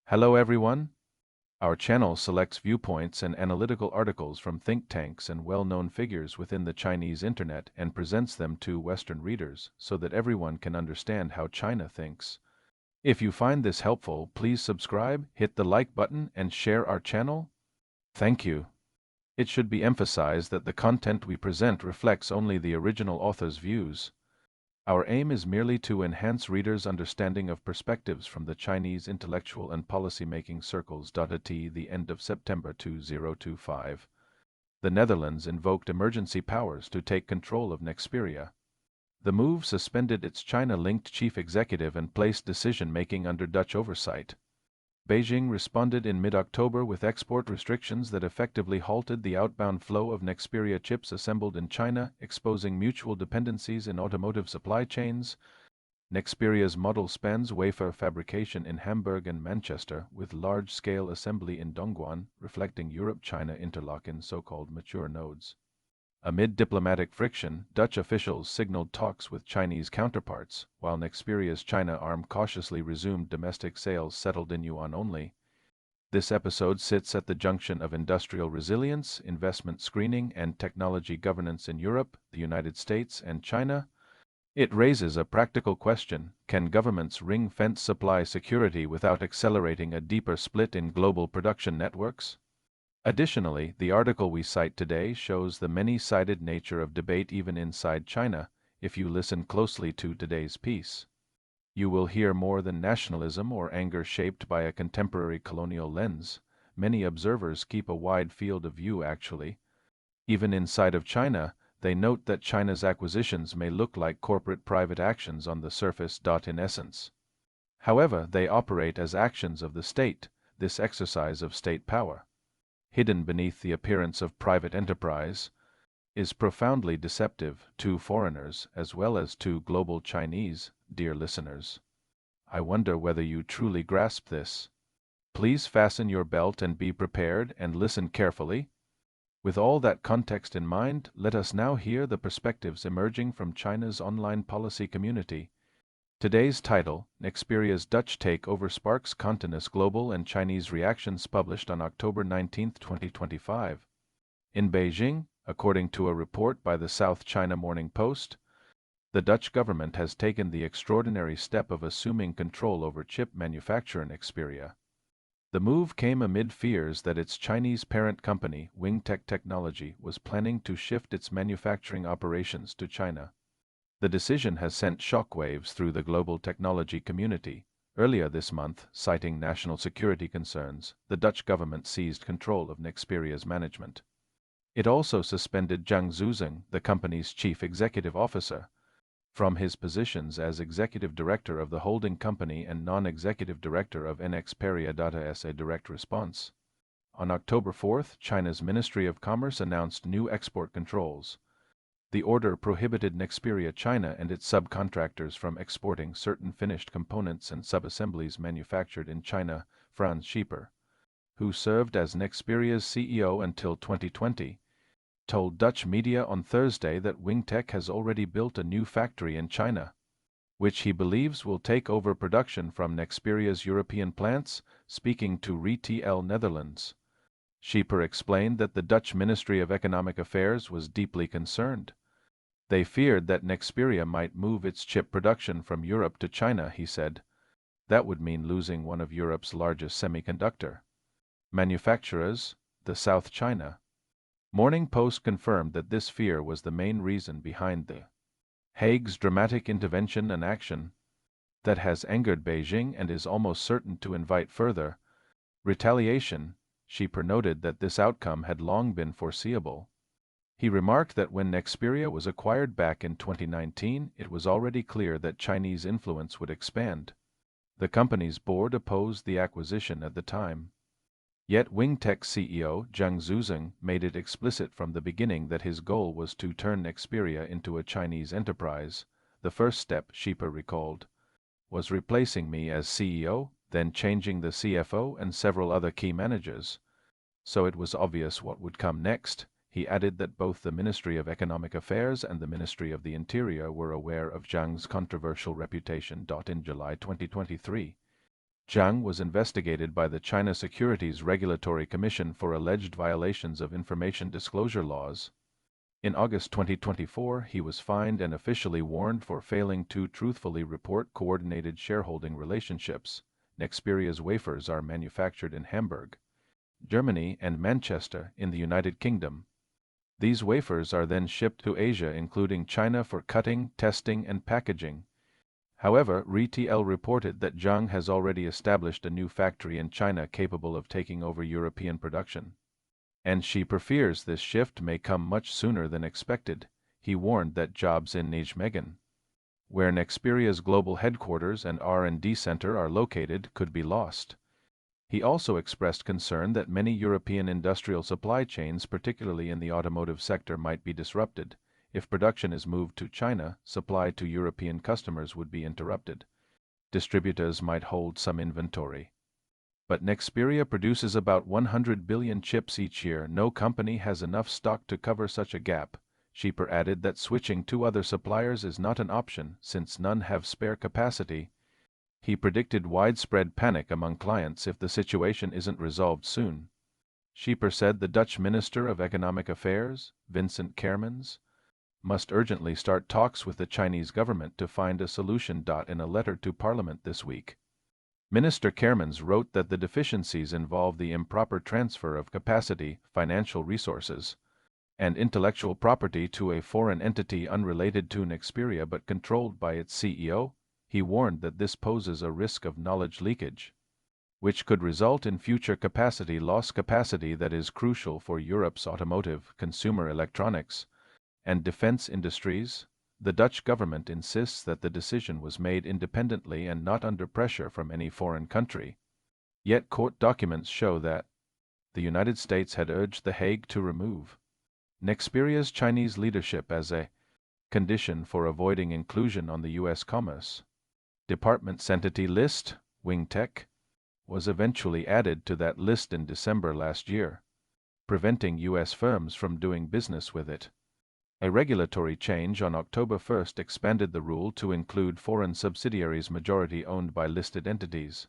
Hello everyone. Our channel selects viewpoints and analytical articles from think tanks and well-known figures within the Chinese internet and presents them to Western readers so that everyone can understand how China thinks. If you find this helpful, please subscribe, hit the like button, and share our channel. Thank you. It should be emphasized that the content we present reflects only the original author's views. Our aim is merely to enhance readers' understanding of perspectives from the Chinese intellectual and policy-making circles. At the end of September 2025, the Netherlands invoked emergency powers to take control of Nexperia. The move suspended its China-linked chief executive and placed decision-making under Dutch oversight. Beijing responded in mid-October with export restrictions that effectively halted the outbound flow of Nexperia chips assembled in China, exposing mutual dependencies in automotive supply chains. Nexperia's model spans wafer fabrication in Hamburg and Manchester, with large-scale assembly in Dongguan, reflecting Europe-China interlock in so-called mature nodes. Amid diplomatic friction, Dutch officials signaled talks with Chinese counterparts, while Nexperia's China arm cautiously resumed domestic sales settled in yuan only. This episode sits at the junction of industrial resilience, investment screening, and technology governance in Europe, the United States, and China. It raises a practical question: can governments ring-fence supply security without accelerating a deeper split in global production networks? Additionally, the article we cite today shows the many-sided nature of debate even inside China. If you listen closely to today's piece, you will hear more than nationalism or anger shaped by a contemporary colonial lens. Many observers keep a wide field of view actually. Even inside of China, they note that China's acquisitions may look like corporate private actions on the surface. In essence, however, they operate as actions of the state, this exercise of state power, hidden beneath the appearance of private enterprise, is profoundly deceptive to foreigners as well as to global Chinese, dear listeners. I wonder whether you truly grasp this. Please fasten your belt and be prepared and listen carefully. With all that context in mind, let us now hear the perspectives emerging from China's online policy community. Today's title, Nexperia's Dutch takeover sparks continuous global and Chinese reactions, published on October 19, 2025. In Beijing, according to a report by the South China Morning Post, the Dutch government has taken the extraordinary step of assuming control over chip manufacturer Nexperia. The move came amid fears that its Chinese parent company, Wingtech Technology, was planning to shift its manufacturing operations to China. The decision has sent shockwaves through the global technology community. Earlier this month, citing national security concerns, the Dutch government seized control of Nexperia's management. It also suspended Zhang Zuzeng, the company's chief executive officer, from his positions as executive director of the holding company and non-executive director of Nexperia. As a direct response, on October 4, China's Ministry of Commerce announced new export controls. The order prohibited Nexperia China and its subcontractors from exporting certain finished components and subassemblies manufactured in China. Franz Schieper, who served as Nexperia's CEO until 2020, told Dutch media on Thursday that Wingtech has already built a new factory in China, which he believes will take over production from Nexperia's European plants. Speaking to RTL Netherlands, Schieper explained that the Dutch Ministry of Economic Affairs was deeply concerned. They feared that Nexperia might move its chip production from Europe to China, he said. That would mean losing one of Europe's largest semiconductor manufacturers, the South China Morning Post confirmed that this fear was the main reason behind the Hague's dramatic intervention and action that has angered Beijing and is almost certain to invite further retaliation. Schieper noted that this outcome had long been foreseeable. He remarked that when Nexperia was acquired back in 2019, it was already clear that Chinese influence would expand. The company's board opposed the acquisition at the time. Yet Wingtech CEO Zhang Zuzeng made it explicit from the beginning that his goal was to turn Nexperia into a Chinese enterprise. The first step, Schieper recalled, was replacing me as CEO, then changing the CFO and several other key managers. So it was obvious what would come next. He added that both the Ministry of Economic Affairs and the Ministry of the Interior were aware of Zhang's controversial reputation. In July 2023, Zhang was investigated by the China Securities Regulatory Commission for alleged violations of information disclosure laws. In August 2024, he was fined and officially warned for failing to truthfully report coordinated shareholding relationships. Nexperia's wafers are manufactured in Hamburg, Germany, and Manchester in the United Kingdom. These wafers are then shipped to Asia, including China, for cutting, testing, and packaging. However, RTL reported that Zhang has already established a new factory in China capable of taking over European production. And she fears this shift may come much sooner than expected. He warned that jobs in Nijmegen, where Nexperia's global headquarters and R&D center are located, could be lost. He also expressed concern that many European industrial supply chains, particularly in the automotive sector, might be disrupted. If production is moved to China, supply to European customers would be interrupted. Distributors might hold some inventory. But Nexperia produces about 100 billion chips each year. No company has enough stock to cover such a gap. Schieper added that switching to other suppliers is not an option, since none have spare capacity. He predicted widespread panic among clients if the situation isn't resolved soon. Schieper said the Dutch Minister of Economic Affairs, Vincent Kermans, must urgently start talks with the Chinese government to find a solution. In a letter to Parliament this week, Minister Kermans wrote that the deficiencies involve the improper transfer of capacity, financial resources, and intellectual property to a foreign entity unrelated to Nexperia but controlled by its CEO. He warned that this poses a risk of knowledge leakage, which could result in future capacity loss, capacity that is crucial for Europe's automotive, consumer electronics, and defense industries. The Dutch government insists that the decision was made independently and not under pressure from any foreign country. Yet court documents show that the United States had urged The Hague to remove Nexperia's Chinese leadership as a condition for avoiding inclusion on the U.S. Commerce Department's entity list. Wingtech was eventually added to that list in December last year, preventing U.S. firms from doing business with it. A regulatory change on October 1 expanded the rule to include foreign subsidiaries majority owned by listed entities.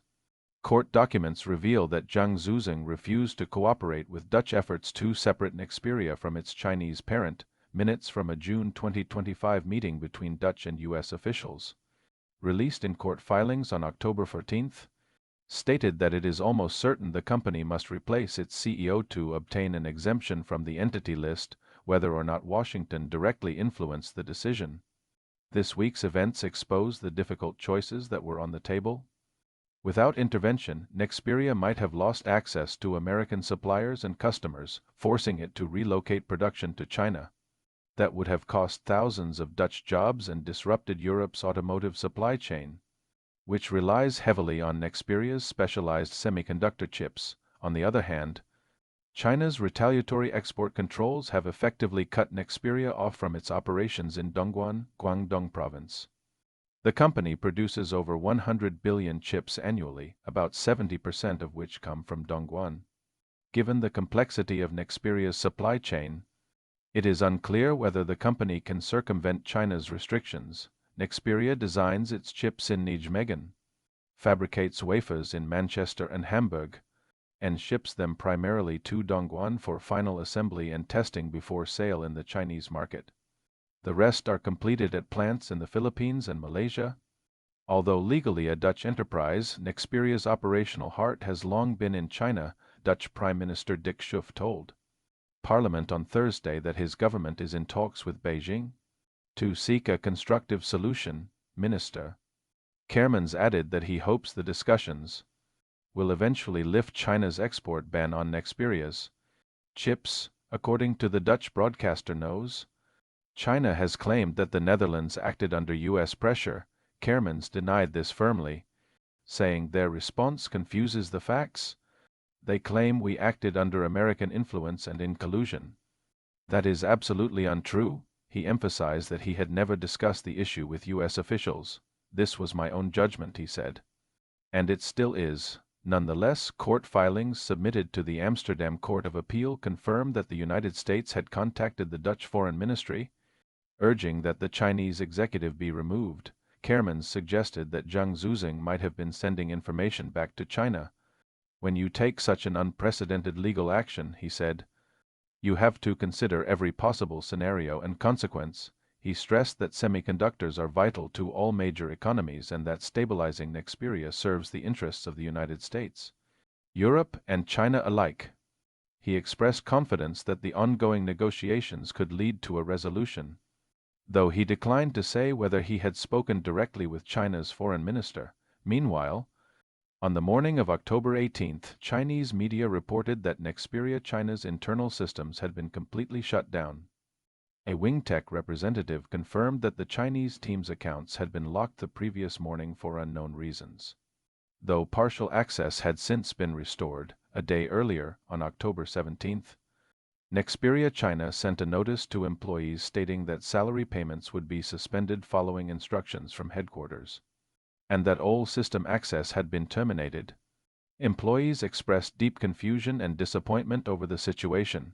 Court documents reveal that Zhang Zuzeng refused to cooperate with Dutch efforts to separate Nexperia from its Chinese parent. Minutes from a June 2025 meeting between Dutch and U.S. officials, released in court filings on October 14, stated that it is almost certain the company must replace its CEO to obtain an exemption from the entity list, whether or not Washington directly influenced the decision. This week's events expose the difficult choices that were on the table. Without intervention, Nexperia might have lost access to American suppliers and customers, forcing it to relocate production to China. That would have cost thousands of Dutch jobs and disrupted Europe's automotive supply chain, which relies heavily on Nexperia's specialized semiconductor chips. On the other hand, China's retaliatory export controls have effectively cut Nexperia off from its operations in Dongguan, Guangdong province. The company produces over 100 billion chips annually, about 70% of which come from Dongguan. Given the complexity of Nexperia's supply chain, it is unclear whether the company can circumvent China's restrictions. Nexperia designs its chips in Nijmegen, fabricates wafers in Manchester and Hamburg, and ships them primarily to Dongguan for final assembly and testing before sale in the Chinese market. The rest are completed at plants in the Philippines and Malaysia. Although legally a Dutch enterprise, Nexperia's operational heart has long been in China, Dutch Prime Minister Dick Schoof told Parliament on Thursday that his government is in talks with Beijing to seek a constructive solution. Minister Kermans added that he hopes the discussions will eventually lift China's export ban on Nexperia's chips. According to the Dutch broadcaster Noos, China has claimed that the Netherlands acted under U.S. pressure. Kermans denied this firmly, saying their response confuses the facts. They claim we acted under American influence and in collusion. That is absolutely untrue. He emphasized that he had never discussed the issue with U.S. officials. This was my own judgment, he said. And it still is. Nonetheless, court filings submitted to the Amsterdam Court of Appeal confirm that the United States had contacted the Dutch Foreign Ministry, urging that the Chinese executive be removed. Kermans suggested that Zhang Zuzing might have been sending information back to China. When you take such an unprecedented legal action, he said, you have to consider every possible scenario and consequence. He stressed that semiconductors are vital to all major economies and that stabilizing Nexperia serves the interests of the United States, Europe, and China alike. He expressed confidence that the ongoing negotiations could lead to a resolution, though he declined to say whether he had spoken directly with China's foreign minister. Meanwhile, on the morning of October 18th, Chinese media reported that Nexperia China's internal systems had been completely shut down. A Wingtech representative confirmed that the Chinese team's accounts had been locked the previous morning for unknown reasons, though partial access had since been restored. A day earlier, on October 17th, Nexperia China sent a notice to employees stating that salary payments would be suspended following instructions from headquarters, and that all system access had been terminated. Employees expressed deep confusion and disappointment over the situation.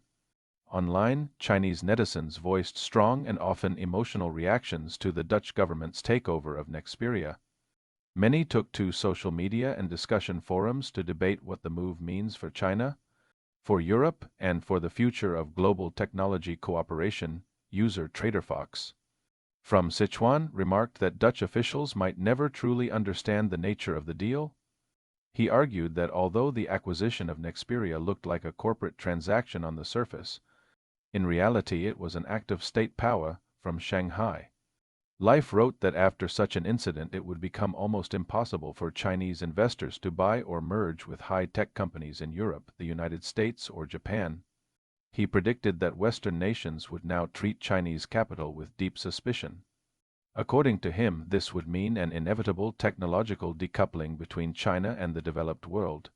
Online, Chinese netizens voiced strong and often emotional reactions to the Dutch government's takeover of Nexperia. Many took to social media and discussion forums to debate what the move means for China, for Europe, and for the future of global technology cooperation. User TraderFox from Sichuan remarked that Dutch officials might never truly understand the nature of the deal. He argued that although the acquisition of Nexperia looked like a corporate transaction on the surface, in reality it was an act of state power. From Shanghai, Life wrote that after such an incident it would become almost impossible for Chinese investors to buy or merge with high-tech companies in Europe, the United States, or Japan. He predicted that Western nations would now treat Chinese capital with deep suspicion. According to him, this would mean an inevitable technological decoupling between China and the developed world.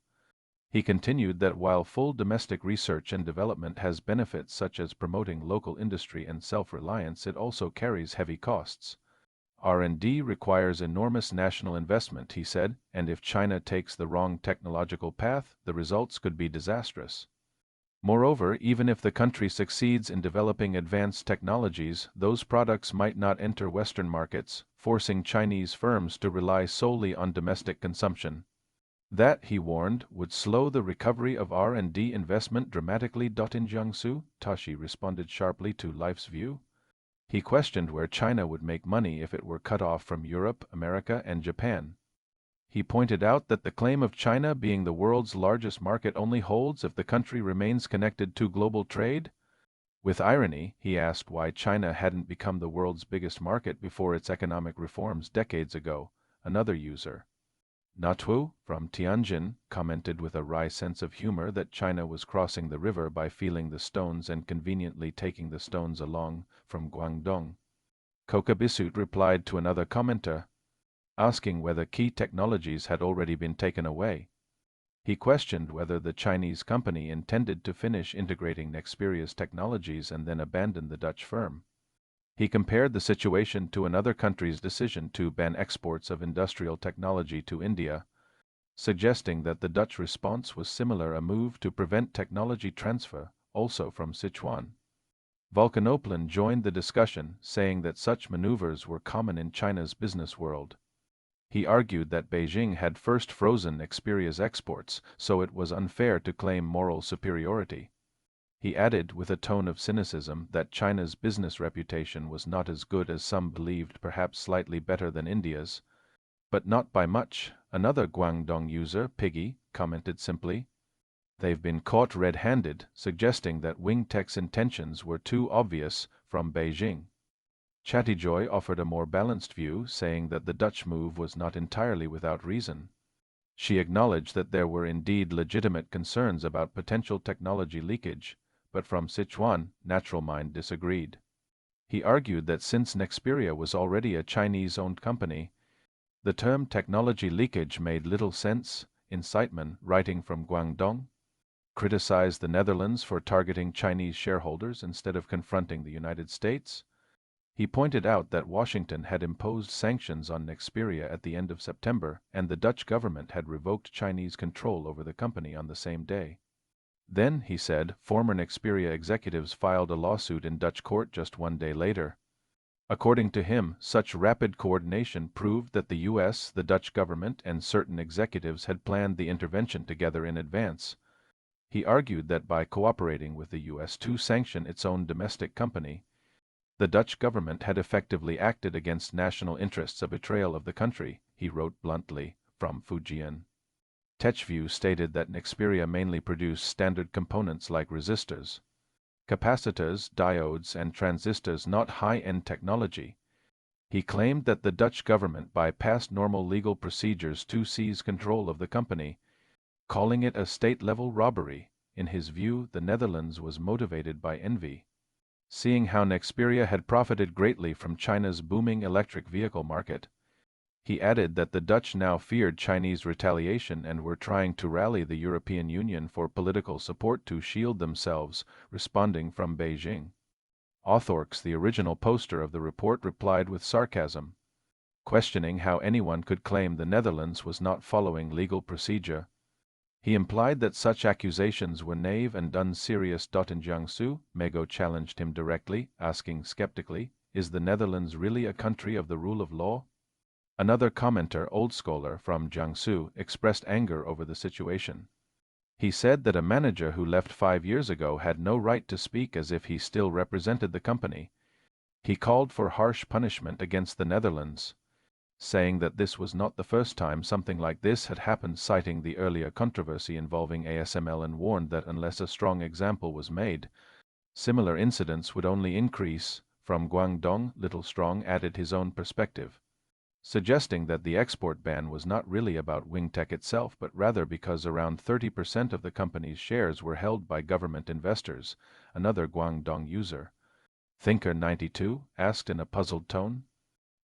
He continued that while full domestic research and development has benefits such as promoting local industry and self-reliance, it also carries heavy costs. R&D requires enormous national investment, he said, and if China takes the wrong technological path, the results could be disastrous. Moreover, even if the country succeeds in developing advanced technologies, those products might not enter Western markets, forcing Chinese firms to rely solely on domestic consumption. That, he warned, would slow the recovery of R&D investment dramatically. In Jiangsu, Tashi responded sharply to Life's View. He questioned where China would make money if it were cut off from Europe, America, and Japan. He pointed out that the claim of China being the world's largest market only holds if the country remains connected to global trade. With irony, he asked why China hadn't become the world's biggest market before its economic reforms decades ago. Another user, Natwu, from Tianjin, commented with a wry sense of humor that China was crossing the river by feeling the stones and conveniently taking the stones along. From Guangdong, Kokabisut replied to another commenter, asking whether key technologies had already been taken away. He questioned whether the Chinese company intended to finish integrating Nexperia's technologies and then abandon the Dutch firm. He compared the situation to another country's decision to ban exports of industrial technology to India, suggesting that the Dutch response was similar, a move to prevent technology transfer. Also from Sichuan, Volcanoplin joined the discussion, saying that such maneuvers were common in China's business world. He argued that Beijing had first frozen Nexperia's exports, so it was unfair to claim moral superiority. He added, with a tone of cynicism, that China's business reputation was not as good as some believed, perhaps slightly better than India's, but not by much. Another Guangdong user, Piggy, commented simply, "They've been caught red-handed," suggesting that Wingtech's intentions were too obvious. From Beijing, Chattyjoy offered a more balanced view, saying that the Dutch move was not entirely without reason. She acknowledged that there were indeed legitimate concerns about potential technology leakage, but from Sichuan, Natural Mind disagreed. He argued that since Nexperia was already a Chinese-owned company, the term technology leakage made little sense. Incitement, writing from Guangdong, criticized the Netherlands for targeting Chinese shareholders instead of confronting the United States. He pointed out that Washington had imposed sanctions on Nexperia at the end of September, and the Dutch government had revoked Chinese control over the company on the same day. Then, he said, former Nexperia executives filed a lawsuit in Dutch court just one day later. According to him, such rapid coordination proved that the US, the Dutch government, and certain executives had planned the intervention together in advance. He argued that by cooperating with the US to sanction its own domestic company, the Dutch government had effectively acted against national interests, a betrayal of the country, he wrote bluntly, from Fujian. Techview stated that Nexperia mainly produced standard components like resistors, capacitors, diodes, and transistors, not high-end technology. He claimed that the Dutch government bypassed normal legal procedures to seize control of the company, calling it a state-level robbery. In his view, the Netherlands was motivated by envy. Seeing how Nexperia had profited greatly from China's booming electric vehicle market, he added that the Dutch now feared Chinese retaliation and were trying to rally the European Union for political support to shield themselves, responding from Beijing. Authorx, the original poster of the report, replied with sarcasm, questioning how anyone could claim the Netherlands was not following legal procedure. He implied that such accusations were naive and unserious. In Jiangsu, Mego challenged him directly, asking skeptically, "Is the Netherlands really a country of the rule of law?" Another commenter, Old Scholar, from Jiangsu, expressed anger over the situation. He said that a manager who left 5 years ago had no right to speak as if he still represented the company. He called for harsh punishment against the Netherlands, saying that this was not the first time something like this had happened, citing the earlier controversy involving ASML, and warned that unless a strong example was made, similar incidents would only increase. From Guangdong, Little Strong added his own perspective, suggesting that the export ban was not really about Wingtech itself, but rather because around 30% of the company's shares were held by government investors. Another Guangdong user, Thinker92, asked in a puzzled tone,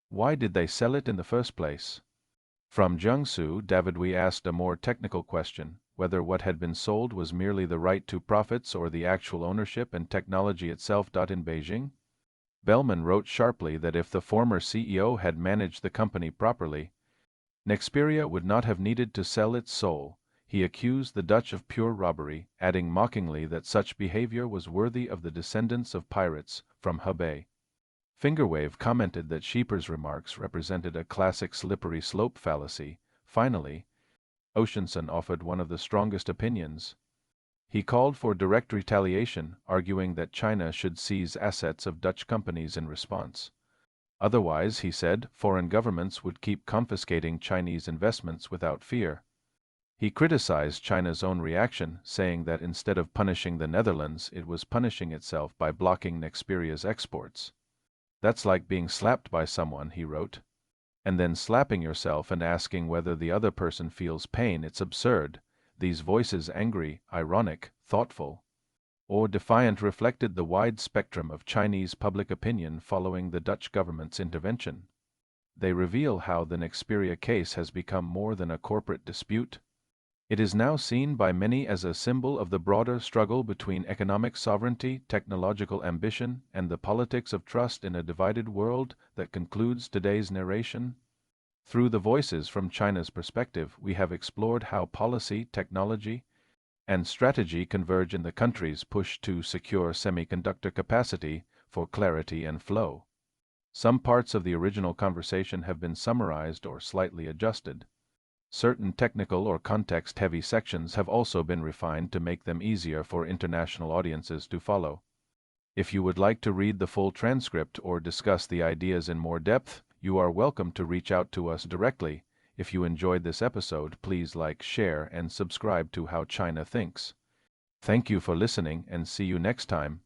"Why did they sell it in the first place?" From Jiangsu, Davidwe asked a more technical question, whether what had been sold was merely the right to profits or the actual ownership and technology itself. In Beijing, Bellman wrote sharply that if the former CEO had managed the company properly, Nexperia would not have needed to sell its soul. He accused the Dutch of pure robbery, adding mockingly that such behavior was worthy of the descendants of pirates. From Hebei, Fingerwave commented that Scheeper's remarks represented a classic slippery slope fallacy. Finally, Oceanson offered one of the strongest opinions. He called for direct retaliation, arguing that China should seize assets of Dutch companies in response. Otherwise, he said, foreign governments would keep confiscating Chinese investments without fear. He criticized China's own reaction, saying that instead of punishing the Netherlands, it was punishing itself by blocking Nexperia's exports. "That's like being slapped by someone," he wrote, "and then slapping yourself and asking whether the other person feels pain. It's absurd." These voices, angry, ironic, thoughtful, or defiant, reflected the wide spectrum of Chinese public opinion following the Dutch government's intervention. They reveal how the Nexperia case has become more than a corporate dispute. It is now seen by many as a symbol of the broader struggle between economic sovereignty, technological ambition, and the politics of trust in a divided world. That concludes today's narration. Through the voices from China's perspective, we have explored how policy, technology, and strategy converge in the country's push to secure semiconductor capacity for clarity and flow. Some parts of the original conversation have been summarized or slightly adjusted. Certain technical or context-heavy sections have also been refined to make them easier for international audiences to follow. If you would like to read the full transcript or discuss the ideas in more depth, you are welcome to reach out to us directly. If you enjoyed this episode, please like, share, and subscribe to How China Thinks. Thank you for listening, and see you next time.